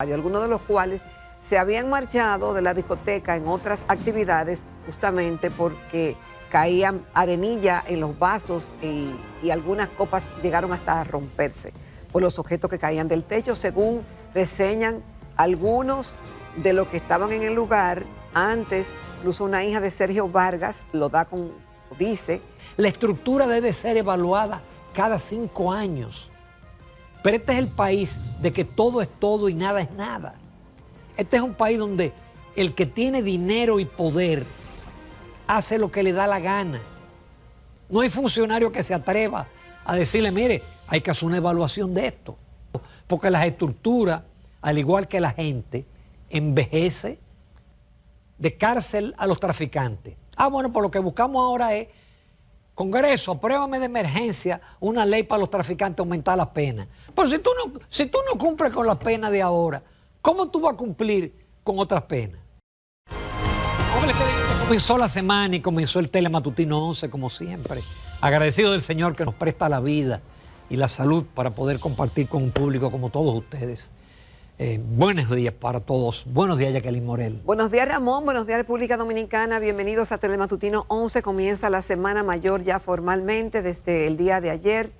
algunos de los cuales se habían marchado de la discoteca en otras actividades justamente porque caían arenilla en los vasos y algunas copas llegaron hasta a romperse por los objetos que caían del techo, según reseñan algunos de los que estaban en el lugar. Antes, incluso una hija de Sergio Vargas dice: la estructura debe ser evaluada cada 5 años. Pero este es el país de que todo es todo y nada es nada. Este es un país donde el que tiene dinero y poder hace lo que le da la gana. No hay funcionario que se atreva a decirle: mire, hay que hacer una evaluación de esto. Porque las estructuras, al igual que la gente, envejece. De cárcel a los traficantes. Bueno, pues lo que buscamos ahora es: Congreso, apruébame de emergencia una ley para los traficantes, aumentar las penas. Pero si tú no cumples con las penas de ahora, ¿cómo tú vas a cumplir con otras penas? Comenzó la semana y comenzó el Telematutino 11, como siempre. Agradecido del Señor que nos presta la vida y la salud para poder compartir con un público como todos ustedes. Buenos días para todos. Buenos días, Jacqueline Morel. Buenos días, Ramón. Buenos días, República Dominicana. Bienvenidos a Telematutino 11. Comienza la Semana Mayor ya formalmente desde el día de ayer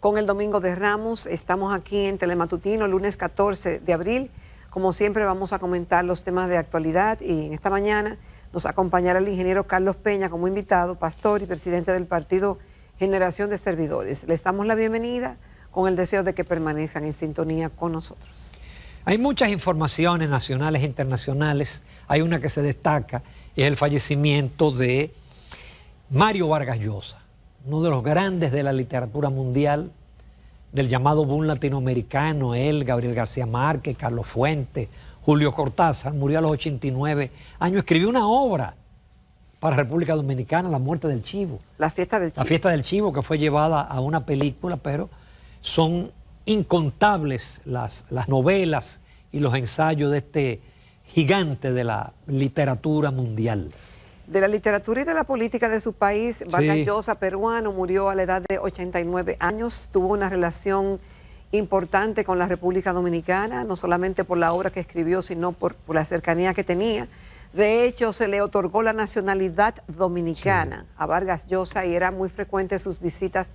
con el Domingo de Ramos. Estamos aquí en Telematutino, lunes 14 de abril. Como siempre, vamos a comentar los temas de actualidad y en esta mañana nos acompañará el ingeniero Carlos Peña como invitado, pastor y presidente del partido Generación de Servidores. Les damos la bienvenida con el deseo de que permanezcan en sintonía con nosotros. Hay muchas informaciones nacionales e internacionales. Hay una que se destaca, es el fallecimiento de Mario Vargas Llosa, uno de los grandes de la literatura mundial, del llamado boom latinoamericano. Él, Gabriel García Márquez, Carlos Fuentes, Julio Cortázar, murió a los 89 años. Escribió una obra para República Dominicana, La muerte del chivo. La fiesta del chivo. La fiesta del chivo, que fue llevada a una película, pero son incontables las novelas y los ensayos de este gigante de la literatura mundial. De la literatura y de la política de su país, Vargas Llosa, peruano, murió a la edad de 89 años. Tuvo una relación importante con la República Dominicana, no solamente por la obra que escribió, sino por la cercanía que tenía. De hecho, se le otorgó la nacionalidad dominicana a Vargas Llosa y era muy frecuente sus visitas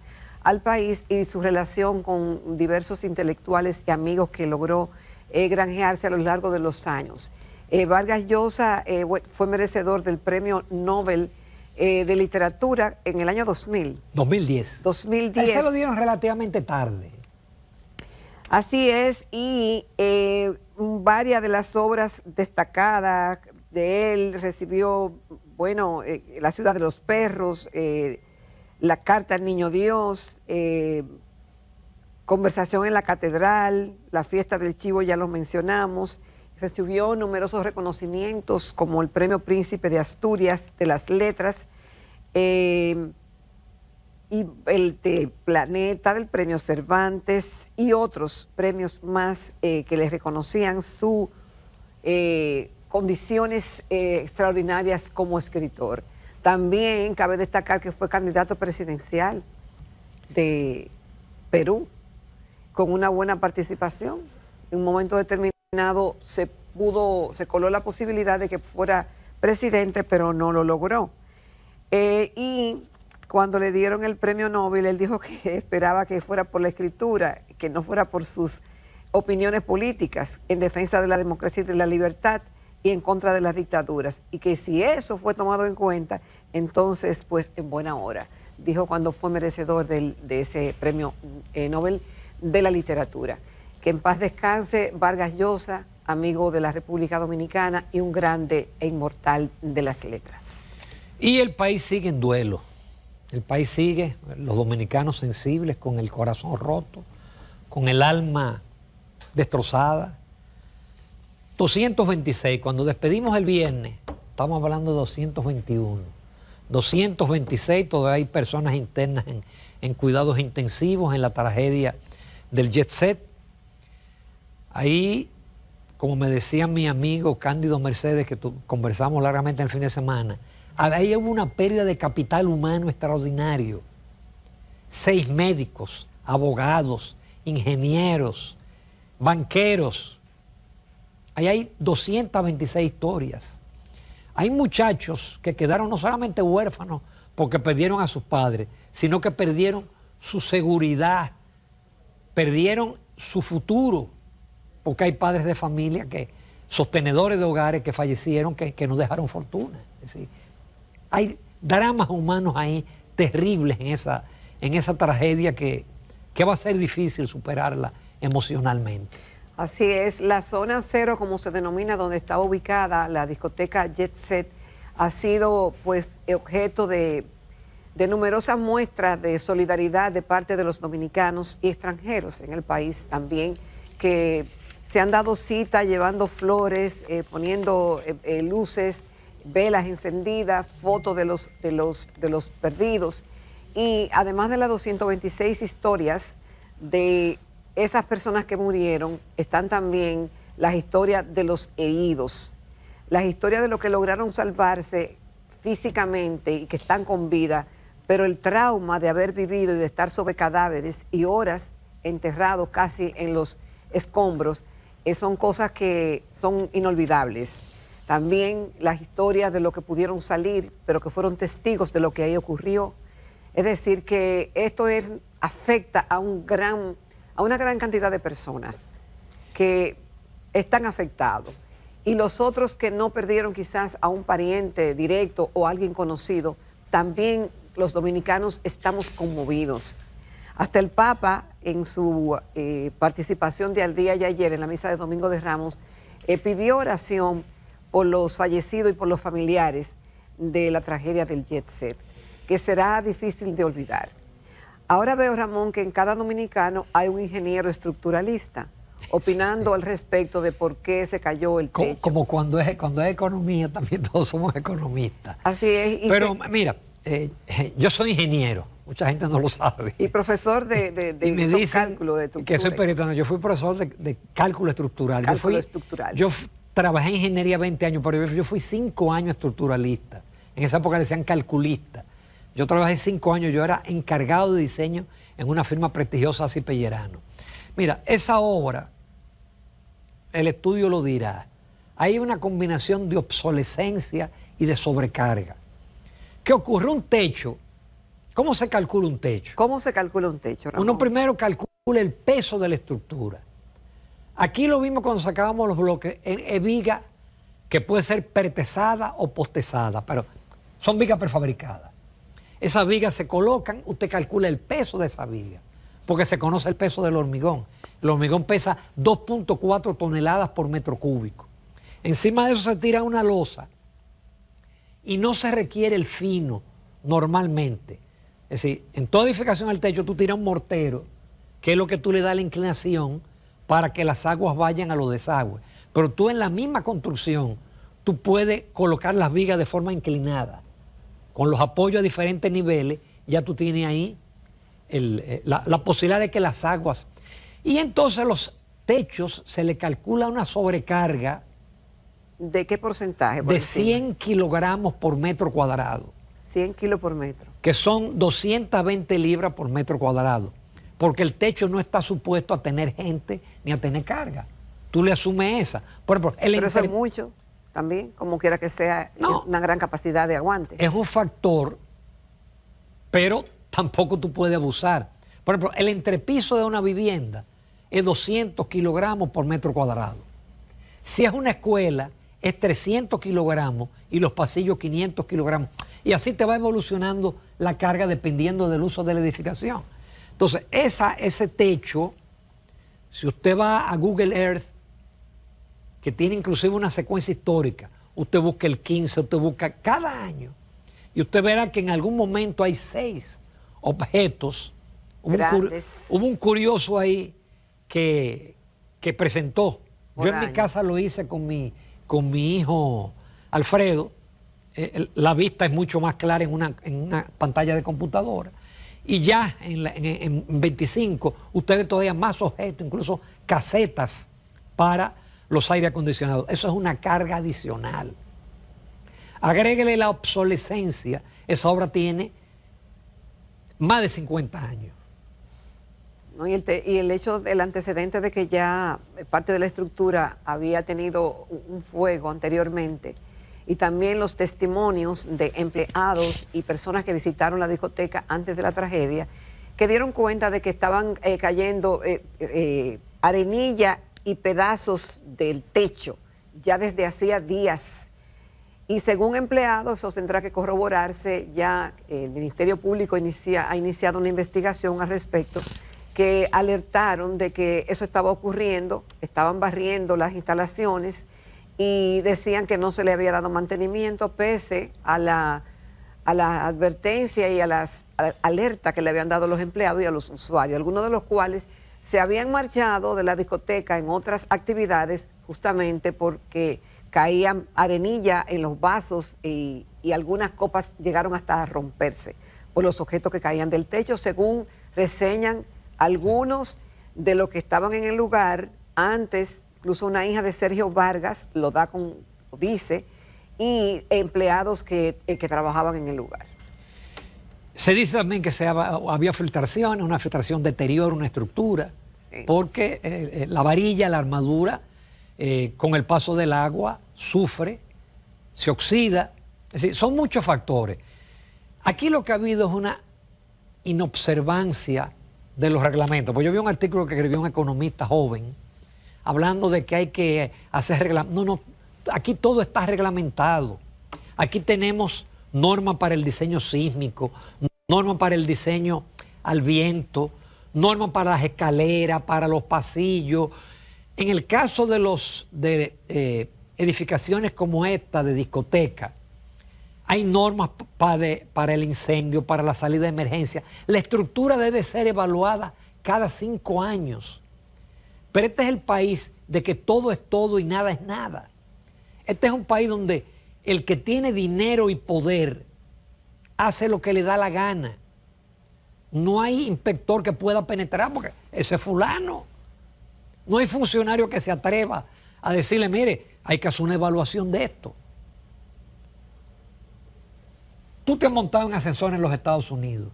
al país y su relación con diversos intelectuales y amigos que logró granjearse a lo largo de los años. Vargas Llosa fue merecedor del Premio Nobel de Literatura en el año 2000. 2010. 2010. Se lo dieron relativamente tarde. Así es, y varias de las obras destacadas de él recibió, bueno, La ciudad de los perros, La carta al niño Dios, Conversación en la catedral, La fiesta del chivo, ya lo mencionamos. Recibió numerosos reconocimientos como el Premio Príncipe de Asturias de las Letras y el de Planeta del Premio Cervantes y otros premios más que les reconocían sus condiciones extraordinarias como escritor. También cabe destacar que fue candidato presidencial de Perú con una buena participación. En un momento determinado se coló la posibilidad de que fuera presidente, pero no lo logró. Y cuando le dieron el premio Nobel, él dijo que esperaba que fuera por la escritura, que no fuera por sus opiniones políticas en defensa de la democracia y de la libertad y en contra de las dictaduras. Y que si eso fue tomado en cuenta, entonces, pues, en buena hora, dijo cuando fue merecedor de ese premio Nobel de la literatura. Que en paz descanse Vargas Llosa, amigo de la República Dominicana y un grande e inmortal de las letras. Y el país sigue en duelo. El país sigue, los dominicanos sensibles, con el corazón roto, con el alma destrozada. 226, cuando despedimos el viernes, estamos hablando de 221. 226, todavía hay personas internas en cuidados intensivos, en la tragedia del Jet Set. Ahí, como me decía mi amigo Cándido Mercedes, que conversamos largamente el fin de semana, ahí hubo una pérdida de capital humano extraordinario. 6 médicos, abogados, ingenieros, banqueros, ahí hay 226 historias. Hay muchachos que quedaron no solamente huérfanos porque perdieron a sus padres, sino que perdieron su seguridad, perdieron su futuro, porque hay padres de familia, sostenedores de hogares que fallecieron, que no dejaron fortuna. Es decir, hay dramas humanos ahí terribles en esa tragedia que va a ser difícil superarla emocionalmente. Así es, la zona cero, como se denomina, donde estaba ubicada la discoteca Jet Set, ha sido pues objeto de numerosas muestras de solidaridad de parte de los dominicanos y extranjeros en el país también, que se han dado cita llevando flores, poniendo luces, velas encendidas, fotos de los perdidos, y además de las 226 historias de esas personas que murieron, están también las historias de los heridos, las historias de los que lograron salvarse físicamente y que están con vida, pero el trauma de haber vivido y de estar sobre cadáveres y horas enterrados casi en los escombros, son cosas que son inolvidables. También las historias de los que pudieron salir, pero que fueron testigos de lo que ahí ocurrió. Es decir, que esto afecta a una gran cantidad de personas que están afectados. Y los otros que no perdieron quizás a un pariente directo o alguien conocido, también los dominicanos estamos conmovidos. Hasta el Papa, en su participación de al día y ayer en la misa de Domingo de Ramos, pidió oración por los fallecidos y por los familiares de la tragedia del Jet Set, que será difícil de olvidar. Ahora veo, Ramón, que en cada dominicano hay un ingeniero estructuralista opinando al respecto de por qué se cayó el techo. Como cuando es economía, también todos somos economistas. Así es. Pero mira, yo soy ingeniero, mucha gente no lo sabe. Y profesor de cálculo de estructura. Que soy perito, yo fui profesor de cálculo estructural. Yo trabajé en ingeniería 20 años, pero yo fui 5 años estructuralista. En esa época decían calculista. Yo trabajé 5 años, yo era encargado de diseño en una firma prestigiosa así Pellerano. Mira, esa obra, el estudio lo dirá, hay una combinación de obsolescencia y de sobrecarga. ¿Qué ocurre? Un techo, ¿cómo se calcula un techo? ¿Cómo se calcula un techo, Ramón? Uno primero calcula el peso de la estructura. Aquí lo vimos cuando sacábamos los bloques en viga, que puede ser pretesada o postesada, pero son vigas prefabricadas. Esas vigas se colocan, usted calcula el peso de esa viga, porque se conoce el peso del hormigón. El hormigón pesa 2.4 toneladas por metro cúbico. Encima de eso se tira una losa y no se requiere el fino normalmente. Es decir, en toda edificación al techo tú tiras un mortero, que es lo que tú le das la inclinación para que las aguas vayan a los desagües. Pero tú en la misma construcción, tú puedes colocar las vigas de forma inclinada, con los apoyos a diferentes niveles, ya tú tienes ahí la posibilidad de que las aguas... Y entonces los techos se le calcula una sobrecarga. ¿De qué porcentaje? De 100 kilogramos por metro cuadrado. 100 kilos por metro. Que son 220 libras por metro cuadrado. Porque el techo no está supuesto a tener gente ni a tener carga. Tú le asumes esa. Pero eso es mucho también, como quiera que sea, una gran capacidad de aguante. Es un factor, pero tampoco tú puedes abusar. Por ejemplo, el entrepiso de una vivienda es 200 kilogramos por metro cuadrado. Si es una escuela, es 300 kilogramos y los pasillos 500 kilogramos. Y así te va evolucionando la carga dependiendo del uso de la edificación. Entonces, ese techo, si usted va a Google Earth, que tiene inclusive una secuencia histórica, usted busca el 15, usted busca cada año, y usted verá que en algún momento hay 6 objetos. Hubo un curioso ahí que presentó. Yo en mi casa lo hice con mi hijo Alfredo. La vista es mucho más clara en una pantalla de computadora. Y ya en 25 usted ve todavía más objetos, incluso casetas para los aire acondicionados. Eso es una carga adicional. Agréguele la obsolescencia. Esa obra tiene más de 50 años. ¿no? Y el hecho del antecedente de que ya parte de la estructura había tenido un fuego anteriormente, y también los testimonios de empleados y personas que visitaron la discoteca antes de la tragedia, que dieron cuenta de que estaban cayendo arenilla y pedazos del techo ya desde hacía días. Y según empleados, eso tendrá que corroborarse, ya el Ministerio Público ha iniciado una investigación al respecto, que alertaron de que eso estaba ocurriendo, estaban barriendo las instalaciones y decían que no se le había dado mantenimiento pese a la advertencia y a las alertas que le habían dado los empleados y a los usuarios, algunos de los cuales se habían marchado de la discoteca en otras actividades justamente porque caían arenilla en los vasos y algunas copas llegaron hasta a romperse por los objetos que caían del techo, según reseñan algunos de los que estaban en el lugar antes. Incluso una hija de Sergio Vargas lo dice, y empleados que trabajaban en el lugar. Se dice también que había filtraciones, una filtración deteriora una estructura, sí, porque la varilla, la armadura, con el paso del agua sufre, se oxida. Es decir, son muchos factores. Aquí lo que ha habido es una inobservancia de los reglamentos. Pues yo vi un artículo que escribió un economista joven hablando de que hay que hacer reglamentos. No, aquí todo está reglamentado. Aquí tenemos normas para el diseño sísmico, normas para el diseño al viento, normas para las escaleras, para los pasillos. En el caso de edificaciones como esta, de discoteca, hay normas para el incendio, para la salida de emergencia. La estructura debe ser evaluada cada 5 años. Pero este es el país de que todo es todo y nada es nada. Este es un país donde el que tiene dinero y poder hace lo que le da la gana. No hay inspector que pueda penetrar porque ese es fulano. No hay funcionario que se atreva a decirle, mire, hay que hacer una evaluación de esto. Tú te has montado en ascensor en los Estados Unidos.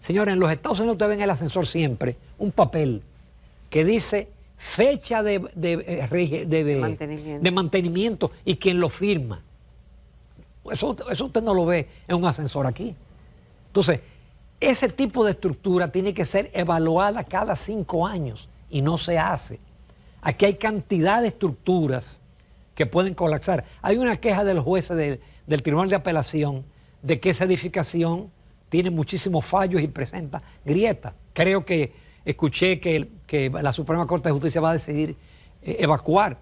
Señores, en los Estados Unidos ustedes ven en el ascensor siempre un papel que dice fecha de mantenimiento y quién lo firma. Eso usted no lo ve en un ascensor aquí. Entonces, ese tipo de estructura tiene que ser evaluada cada 5 años y no se hace. Aquí hay cantidad de estructuras que pueden colapsar. Hay una queja de los jueces del Tribunal de Apelación de que esa edificación tiene muchísimos fallos y presenta grietas. Creo que escuché que la Suprema Corte de Justicia va a decidir evacuar.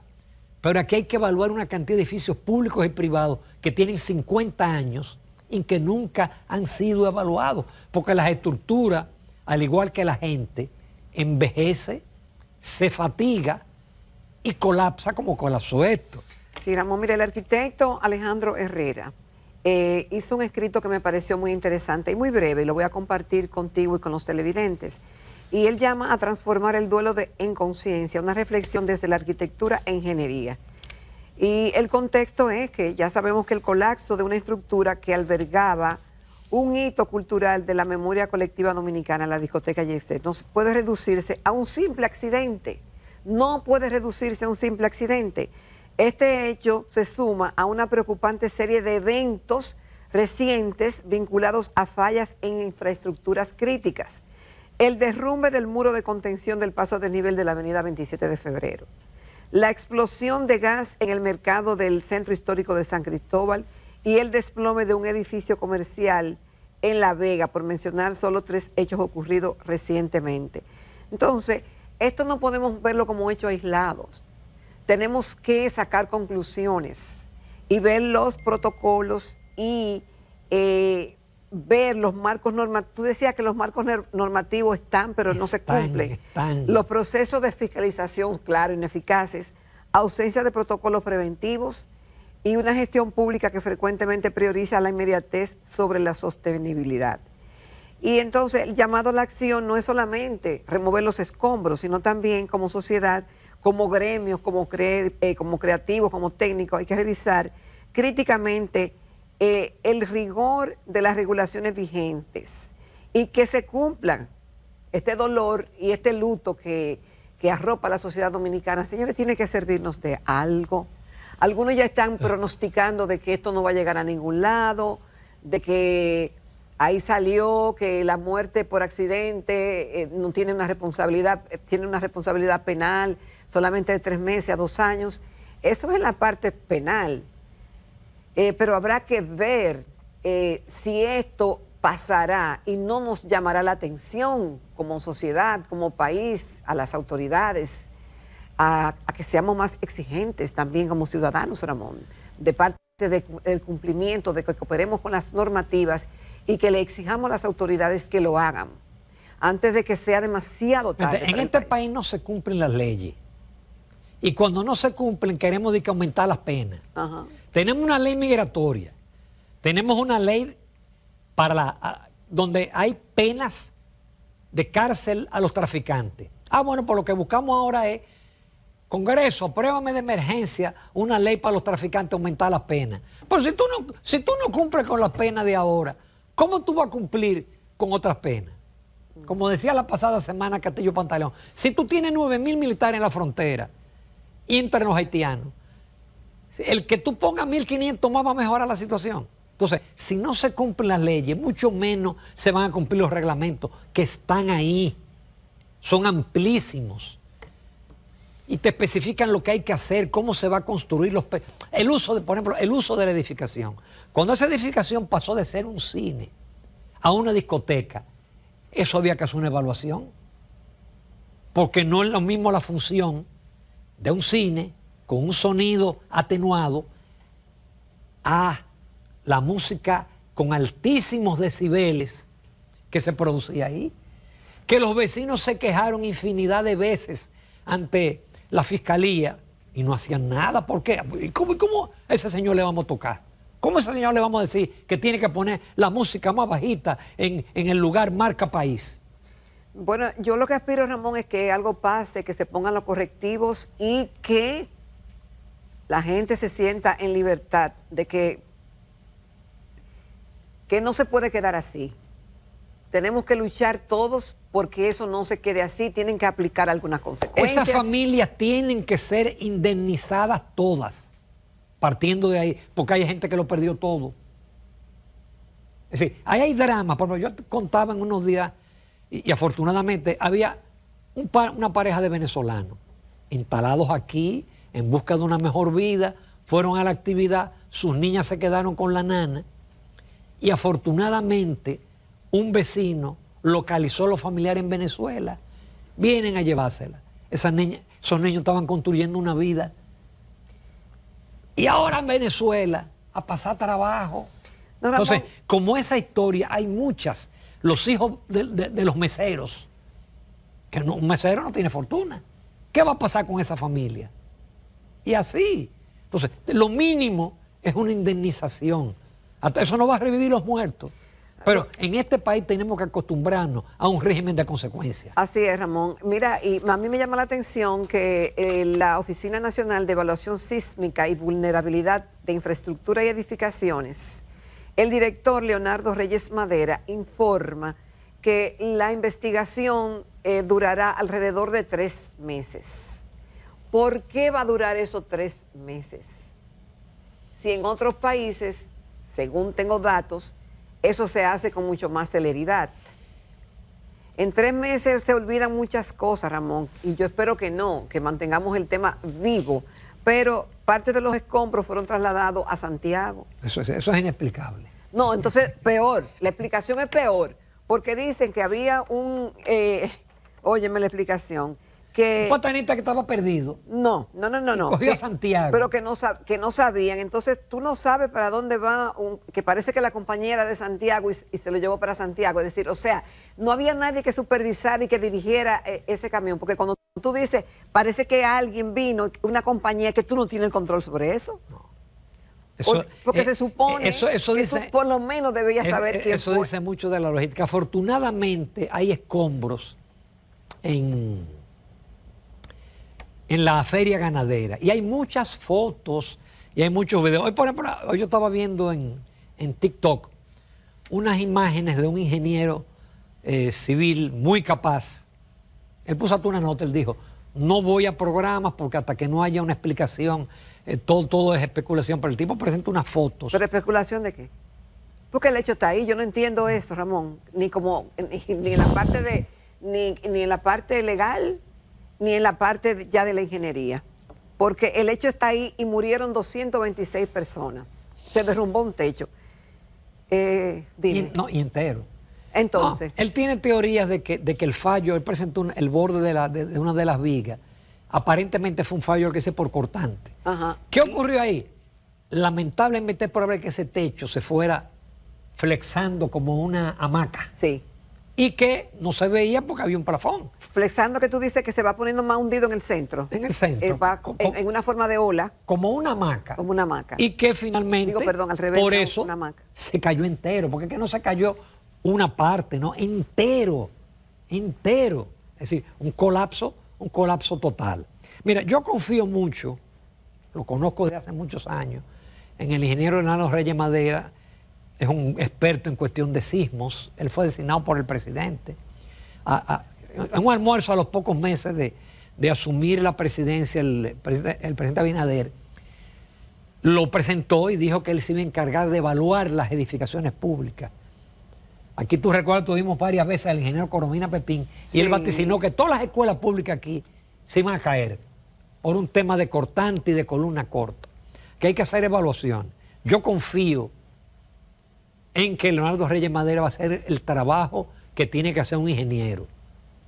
Pero aquí hay que evaluar una cantidad de edificios públicos y privados que tienen 50 años y que nunca han sido evaluados, porque las estructuras, al igual que la gente, envejece, se fatiga y colapsa como colapsó esto. Sí, Ramón, mira, el arquitecto Alejandro Herrera hizo un escrito que me pareció muy interesante y muy breve, y lo voy a compartir contigo y con los televidentes. Y él llama a transformar el duelo en conciencia, una reflexión desde la arquitectura e ingeniería. Y el contexto es que ya sabemos que el colapso de una estructura que albergaba un hito cultural de la memoria colectiva dominicana, la discoteca Yesset, no puede reducirse a un simple accidente. No puede reducirse a un simple accidente. Este hecho se suma a una preocupante serie de eventos recientes vinculados a fallas en infraestructuras críticas. El derrumbe del muro de contención del paso a desnivel de la avenida 27 de febrero. La explosión de gas en el mercado del centro histórico de San Cristóbal y el desplome de un edificio comercial en La Vega, por mencionar solo 3 hechos ocurridos recientemente. Entonces, esto no podemos verlo como hechos aislados. Tenemos que sacar conclusiones y ver los protocolos y ver los marcos normativos. Tú decías que los marcos normativos están, pero no se cumplen. Los procesos de fiscalización, claro, ineficaces, ausencia de protocolos preventivos y una gestión pública que frecuentemente prioriza la inmediatez sobre la sostenibilidad. Y entonces el llamado a la acción no es solamente remover los escombros, sino también como sociedad, como gremios, como creativos, como técnicos, hay que revisar críticamente el rigor de las regulaciones vigentes y que se cumplan este dolor y este luto que arropa a la sociedad dominicana, señores, tiene que servirnos de algo. Algunos ya están pronosticando de que esto no va a llegar a ningún lado, de que ahí salió que la muerte por accidente no tiene una responsabilidad, tiene una responsabilidad penal solamente de 3 meses a 2 años. Eso es en la parte penal. Pero habrá que ver si esto pasará y no nos llamará la atención como sociedad, como país, a las autoridades, a que seamos más exigentes también como ciudadanos, Ramón, de parte del cumplimiento, de que cooperemos con las normativas y que le exijamos a las autoridades que lo hagan antes de que sea demasiado tarde. En este país no se cumplen las leyes. Y cuando no se cumplen, queremos de que aumentar las penas. Ajá. Tenemos una ley migratoria, tenemos una ley donde hay penas de cárcel a los traficantes. Bueno, pues lo que buscamos ahora es, Congreso, apruébame de emergencia una ley para los traficantes, aumentar las penas. Pero si tú no cumples con las penas de ahora, ¿cómo tú vas a cumplir con otras penas? Como decía la pasada semana Castillo Pantaleón, si tú tienes 9,000 militares en la frontera y entre los haitianos, el que tú pongas 1,500 más va a mejorar la situación. Entonces, si no se cumplen las leyes, mucho menos se van a cumplir los reglamentos que están ahí. Son amplísimos. Y te especifican lo que hay que hacer, cómo se va a construir el uso de, por ejemplo, el uso de la edificación. Cuando esa edificación pasó de ser un cine a una discoteca, eso había que hacer una evaluación. Porque no es lo mismo la función de un cine con un sonido atenuado a la música con altísimos decibeles que se producía ahí, que los vecinos se quejaron infinidad de veces ante la fiscalía y no hacían nada. ¿Por qué? ¿Y cómo a ese señor le vamos a tocar? ¿Cómo a ese señor le vamos a decir que tiene que poner la música más bajita en el lugar marca país? Bueno, yo lo que aspiro, Ramón, es que algo pase, que se pongan los correctivos y que la gente se sienta en libertad de que no se puede quedar así. Tenemos que luchar todos porque eso no se quede así, tienen que aplicar algunas consecuencias. Esas familias tienen que ser indemnizadas todas, partiendo de ahí, porque hay gente que lo perdió todo. Es decir, ahí hay drama. Por ejemplo, yo contaba en unos días, y afortunadamente había una pareja de venezolanos instalados aquí en busca de una mejor vida, fueron a la actividad, sus niñas se quedaron con la nana, y afortunadamente un vecino localizó a los familiares en Venezuela, vienen a llevársela. Esos niños estaban construyendo una vida. Y ahora en Venezuela, a pasar trabajo. No, entonces, como esa historia, hay muchas. Los hijos de los meseros, que un mesero no tiene fortuna. ¿Qué va a pasar con esa familia? Y así. Entonces, lo mínimo es una indemnización. Eso no va a revivir los muertos. Pero en este país tenemos que acostumbrarnos a un régimen de consecuencias. Así es, Ramón. Mira, y a mí me llama la atención que la Oficina Nacional de Evaluación Sísmica y Vulnerabilidad de Infraestructura y Edificaciones, el director Leonardo Reyes Madera informa que la investigación durará alrededor de 3 meses. ¿Por qué va a durar esos 3 meses? Si en otros países, según tengo datos, eso se hace con mucho más celeridad. En 3 meses se olvidan muchas cosas, Ramón, y yo espero que no, que mantengamos el tema vivo, pero parte de los escombros fueron trasladados a Santiago. Eso es inexplicable. No, entonces peor, la explicación es peor, porque dicen que había óyeme la explicación, que... Un patanita que estaba perdido. No. Cogió a Santiago. Pero que no sabían. Entonces tú no sabes para dónde va, que parece que la compañía era de Santiago y se lo llevó para Santiago. Es decir, o sea, no había nadie que supervisara y que dirigiera ese camión. Porque cuando tú dices, parece que alguien vino, una compañía, que tú no tienes el control sobre eso. No. Porque se supone eso que dice, tú por lo menos debías saber quién eso fue. Dice mucho de la logística. Afortunadamente hay escombros en la feria ganadera. Y hay muchas fotos y hay muchos videos. Hoy, por ejemplo, hoy yo estaba viendo en TikTok unas imágenes de un ingeniero civil muy capaz. Él puso hasta una nota, él dijo, no voy a programas porque hasta que no haya una explicación, todo es especulación, pero el tipo presenta unas fotos. ¿Pero especulación de qué? Porque el hecho está ahí, yo no entiendo eso, Ramón, ni en la parte ni en la parte legal, ni en la parte ya de la ingeniería. Porque el hecho está ahí y murieron 226 personas. Se derrumbó un techo. Dime. Y entero. Entonces. No, él tiene teorías de que el fallo, él presentó el borde de una de las vigas, aparentemente fue un fallo que hice por cortante. Ajá. ¿Qué ocurrió ahí? Lamentablemente es probable que ese techo se fuera flexando como una hamaca. Sí. Y que no se veía porque había un plafón. Flexando, que tú dices que se va poniendo más hundido en el centro. En el centro. En una forma de ola. Como una hamaca. Como una hamaca. Y que finalmente, al revés, por no, eso, una hamaca. se cayó entero. Porque es que no se cayó una parte, ¿no? Entero. Entero. Es decir, un colapso total. Mira, yo confío mucho, lo conozco desde hace muchos años, en el ingeniero Leonardo Reyes Madera. Es un experto en cuestión de sismos. Él fue designado por el presidente. En un almuerzo a los pocos meses de asumir la presidencia, el presidente Abinader lo presentó y dijo que él se iba a encargar de evaluar las edificaciones públicas. Aquí tú recuerdas, tuvimos varias veces al ingeniero Coromina Pepín, y él vaticinó que todas las escuelas públicas aquí se iban a caer por un tema de cortante y de columna corta, que hay que hacer evaluación. Yo confío en que Leonardo Reyes Madera va a hacer el trabajo que tiene que hacer un ingeniero.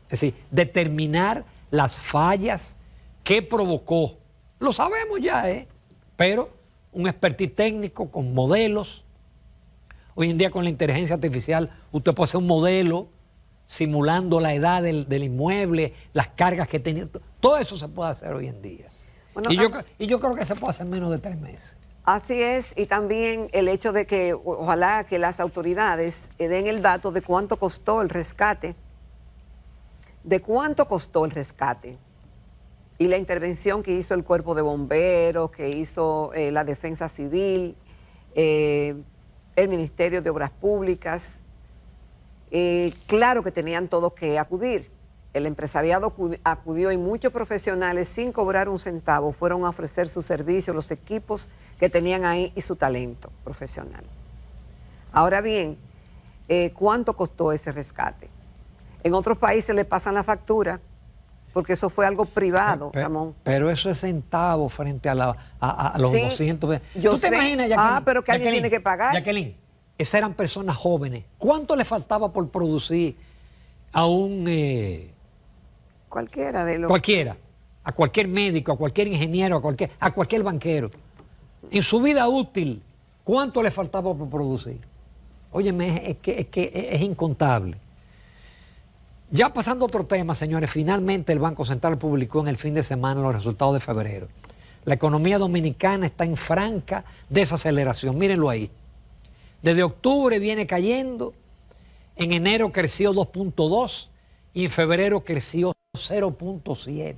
Es decir, determinar las fallas que provocó. Lo sabemos ya, pero un expertise técnico con modelos. Hoy en día con la inteligencia artificial usted puede hacer un modelo simulando la edad del inmueble, las cargas que tenía. Todo eso se puede hacer hoy en día. Bueno, y yo creo que se puede hacer en menos de 3 meses. Así es, y también el hecho de que ojalá que las autoridades den el dato de cuánto costó el rescate, y la intervención que hizo el cuerpo de bomberos, que hizo la defensa civil, el Ministerio de Obras Públicas. Claro que tenían todos que acudir. El empresariado acudió y muchos profesionales sin cobrar un centavo fueron a ofrecer su servicio, los equipos que tenían ahí y su talento profesional. Ahora bien, ¿cuánto costó ese rescate? En otros países le pasan la factura porque eso fue algo privado, Ramón. Pero eso es centavo frente a los 200. ¿Tú te imaginas, Jacqueline? Pero que alguien tiene que pagar. Jacqueline, esas eran personas jóvenes. ¿Cuánto le faltaba por producir a un... cualquiera de los... Cualquiera. A cualquier médico, a cualquier ingeniero, a cualquier banquero. En su vida útil, ¿cuánto le faltaba por producir? Óyeme, es que es incontable. Ya pasando a otro tema, señores, finalmente el Banco Central publicó en el fin de semana los resultados de febrero. La economía dominicana está en franca desaceleración, mírenlo ahí. Desde octubre viene cayendo, en enero creció 2.2 y en febrero creció 0.7.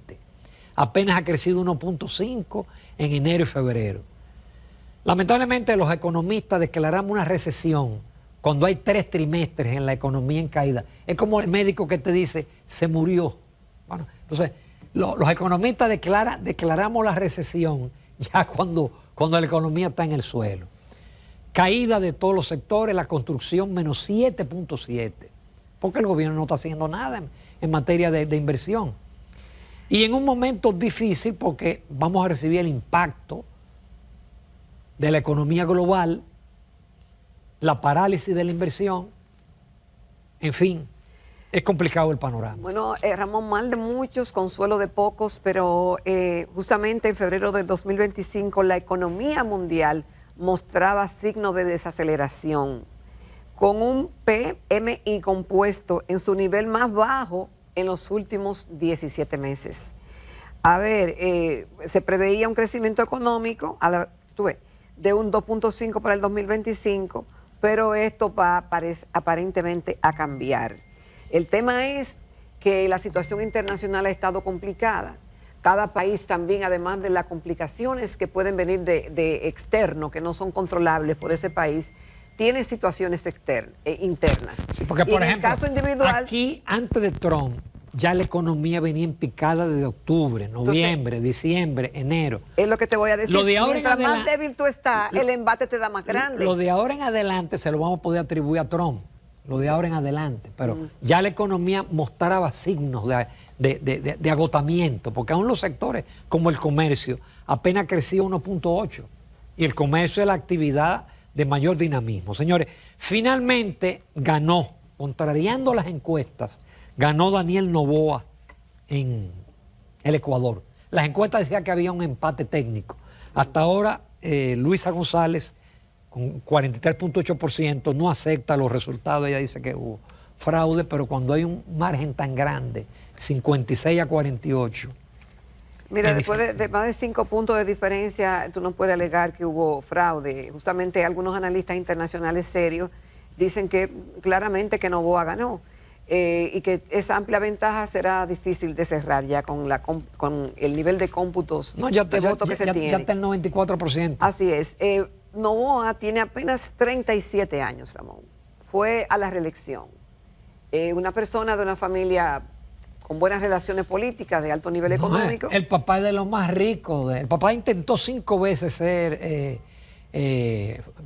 Apenas ha crecido 1.5 en enero y febrero. Lamentablemente los economistas declaramos una recesión cuando hay 3 trimestres en la economía en caída. Es como el médico que te dice, se murió. Bueno, entonces, los economistas declaramos la recesión ya cuando la economía está en el suelo. Caída de todos los sectores, la construcción menos 7.7, porque el gobierno no está haciendo nada en materia de inversión. Y en un momento difícil porque vamos a recibir el impacto de la economía global, la parálisis de la inversión, en fin, es complicado el panorama. Bueno, Ramón, mal de muchos, consuelo de pocos, pero justamente en febrero de 2025 la economía mundial mostraba signos de desaceleración, con un PMI compuesto en su nivel más bajo en los últimos 17 meses. A ver, se preveía un crecimiento económico de un 2.5 para el 2025, pero esto va aparentemente a cambiar. El tema es que la situación internacional ha estado complicada. Cada país también, además de las complicaciones que pueden venir de externo, que no son controlables por ese país, tiene situaciones internas. Sí, porque, Y por en ejemplo, el caso individual, aquí, antes de Trump, ya la economía venía en picada desde octubre, noviembre, diciembre, enero. es lo que te voy a decir. Lo de ahora Mientras en más adelante, débil tú estás, el embate te da más grande. Lo de ahora en adelante se lo vamos a poder atribuir a Trump. Lo de ahora en adelante. Pero ya la economía mostraba signos de agotamiento, porque aún los sectores como el comercio apenas creció 1.8. Y el comercio es la actividad de mayor dinamismo. Señores, finalmente ganó, contrariando las encuestas, ganó Daniel Noboa en el Ecuador. Las encuestas decían que había un empate técnico. Hasta ahora, Luisa González, con 43.8%, no acepta los resultados. Ella dice que hubo fraude, pero cuando hay un margen tan grande, 56 a 48. Mira, después de más de 5 puntos de diferencia, tú no puedes alegar que hubo fraude. Justamente algunos analistas internacionales serios dicen que claramente que Noboa ganó. Y que esa amplia ventaja será difícil de cerrar ya con el nivel de cómputos de votos que se tiene. Ya está el 94%. Así es. Noboa tiene apenas 37 años, Ramón. Fue a la reelección. Una persona de una familia con buenas relaciones políticas, de alto nivel económico. El papá es de los más ricos. El papá intentó 5 veces ser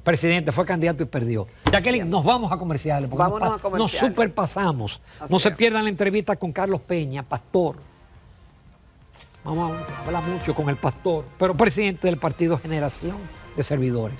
presidente, fue candidato y perdió. Jacqueline, nos vamos a comerciales. Vámonos a comerciales. Nos superpasamos. No se pierdan la entrevista con Carlos Peña, pastor. Vamos a hablar mucho con el pastor, pero presidente del partido Generación de Servidores.